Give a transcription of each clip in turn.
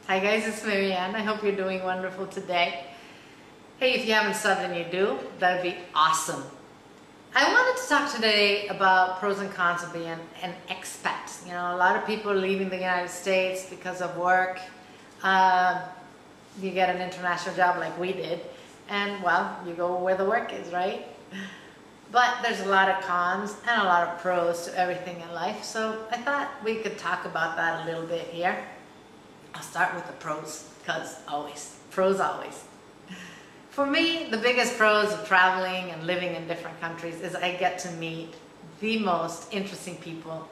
Hi guys, it's Marianne. I hope you're doing wonderful today. Hey, if you haven't subbed and you do, that would be awesome. I wanted to talk today about pros and cons of being an expat. You know, a lot of people are leaving the United States because of work. You get an international job like we did, and well, you go where the work is, right? But there's a lot of cons and a lot of pros to everything in life, so I thought we could talk about that a little bit here. I'll start with the pros, because pros always. For me, the biggest pros of traveling and living in different countries is I get to meet the most interesting people.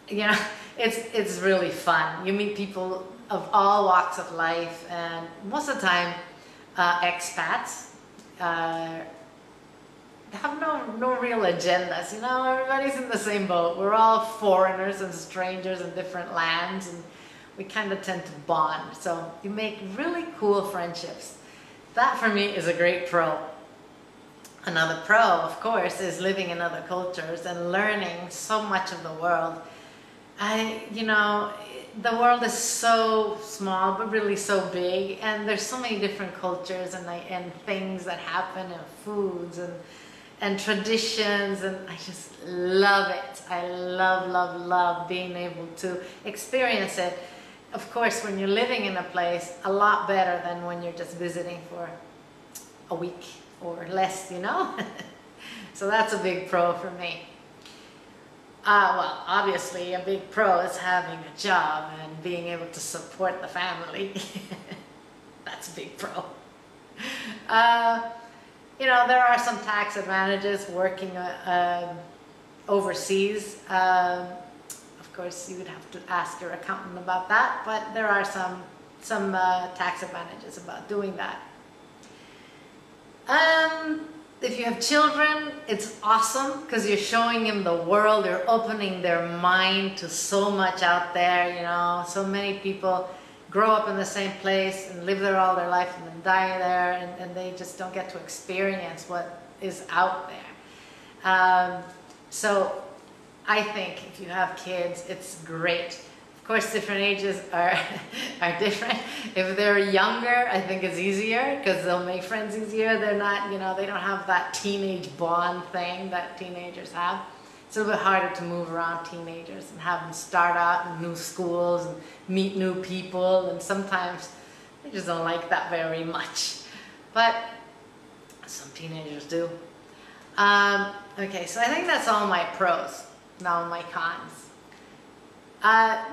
You know, it's really fun. You meet people of all walks of life, and most of the time, expats have no real agendas. You know, everybody's in the same boat. We're all foreigners and strangers in different lands, and we kind of tend to bond. So you make really cool friendships. That for me is a great pro. Another pro, of course, is living in other cultures and learning so much of the world. You know, the world is so small, but really so big, and there's so many different cultures and things that happen, and foods and traditions, and I just love it. I love being able to experience it. Of course, when you're living in a place, a lot better than when you're just visiting for a week or less, you know? So that's a big pro for me. Well, obviously a big pro is having a job and being able to support the family. That's a big pro. You know, there are some tax advantages working overseas. Of course, you would have to ask your accountant about that, but there are some tax advantages about doing that. If you have children, it's awesome because you're showing them the world. You're opening their mind to so much out there. You know, so many people grow up in the same place and live there all their life and then die there, and they just don't get to experience what is out there. So I think if you have kids, it's great. Of course, different ages are different. If they're younger, I think it's easier because they'll make friends easier. They're not, you know, they don't have that teenage bond thing that teenagers have. It's a little bit harder to move around teenagers and have them start out in new schools and meet new people, and sometimes they just don't like that very much. But some teenagers do. Okay, so I think that's all my pros. Now my cons.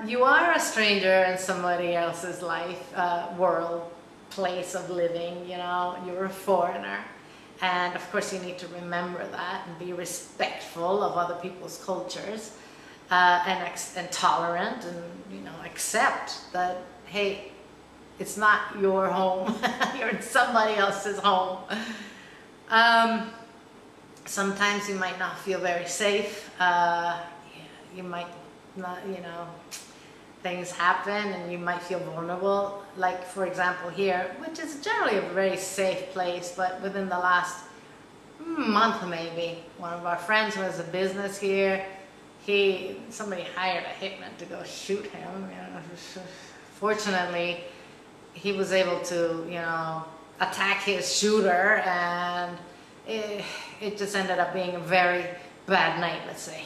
You are a stranger in somebody else's life, world, place of living, you know, you're a foreigner. And of course you need to remember that and be respectful of other people's cultures, and tolerant, and, you know, accept that, hey, it's not your home, you're in somebody else's home. Sometimes you might not feel very safe. You might not, you know, things happen and you might feel vulnerable. Like, for example, here, which is generally a very safe place, but within the last month maybe, one of our friends who has a business here, somebody hired a hitman to go shoot him. You know, fortunately, he was able to, you know, attack his shooter, and it just ended up being a very bad night, let's say.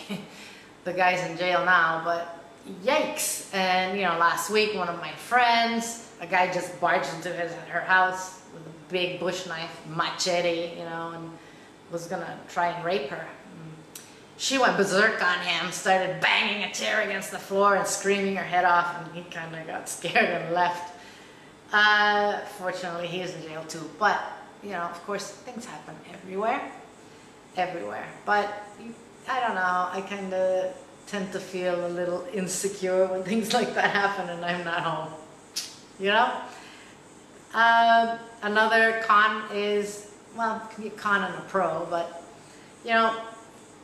The guy's in jail now, but yikes. And, you know, last week, one of my friends, a guy just barged into her house with a big bush knife, machete, you know, and was gonna try and rape her. She went berserk on him, started banging a chair against the floor and screaming her head off, and he kind of got scared and left. Fortunately, he is in jail too, but, you know, of course, things happen everywhere. But I don't know, I kind of tend to feel a little insecure when things like that happen and I'm not home, you know? Another con is, well, it can be a con and a pro, but, you know,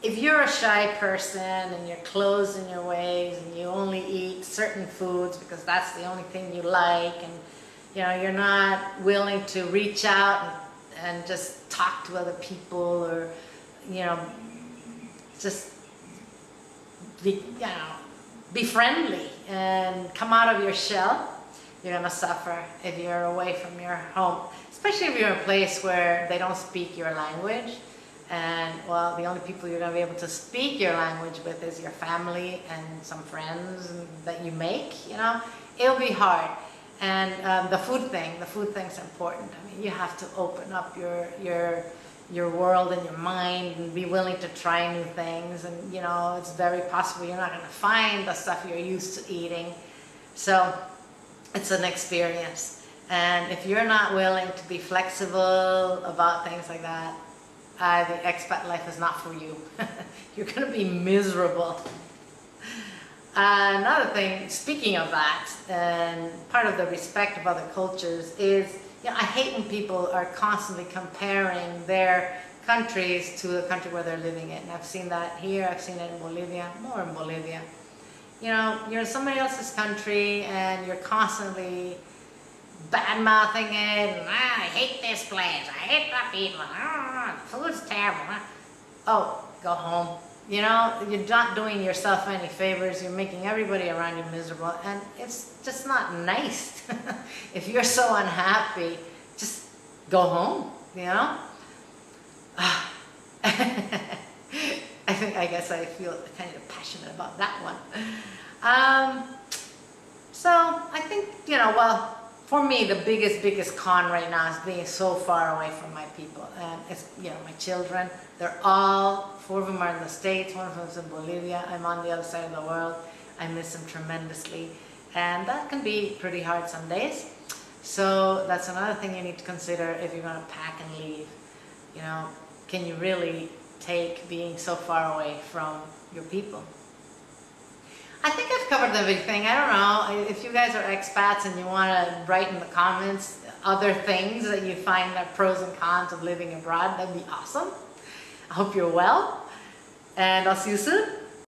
if you're a shy person and you're closed in your ways and you only eat certain foods because that's the only thing you like, and, you know, you're not willing to reach out and just talk to other people, or, you know, just be friendly and come out of your shell, you're gonna suffer if you're away from your home, especially if you're in a place where they don't speak your language. And well, the only people you're gonna be able to speak your language with is your family and some friends that you make, you know. It'll be hard. And the food thing's important. I mean, you have to open up your world and your mind and be willing to try new things. And you know, it's very possible you're not gonna find the stuff you're used to eating. So it's an experience. And if you're not willing to be flexible about things like that, the expat life is not for you. You're going to be miserable. Another thing, speaking of that, and part of the respect of other cultures is, you know, I hate when people are constantly comparing their countries to the country where they're living in. I've seen that here, I've seen it in Bolivia, more in Bolivia. You know, you're in somebody else's country and you're constantly bad-mouthing it, and I hate this place, I hate the people, food's terrible. Oh, go home. You know, you're not doing yourself any favors, you're making everybody around you miserable, and it's just not nice. If you're so unhappy, just go home, you know? I guess I feel kind of passionate about that one. So I think, you know, well, for me, the biggest con right now is being so far away from my people. And it's, you know, my children, they're all, 4 of them are in the States, 1 of them is in Bolivia. I'm on the other side of the world. I miss them tremendously. And that can be pretty hard some days. So that's another thing you need to consider if you're going to pack and leave. You know, can you really take being so far away from your people? I think I've covered everything. I don't know if you guys are expats and you want to write in the comments other things that you find are pros and cons of living abroad. That'd be awesome. I hope you're well, and I'll see you soon.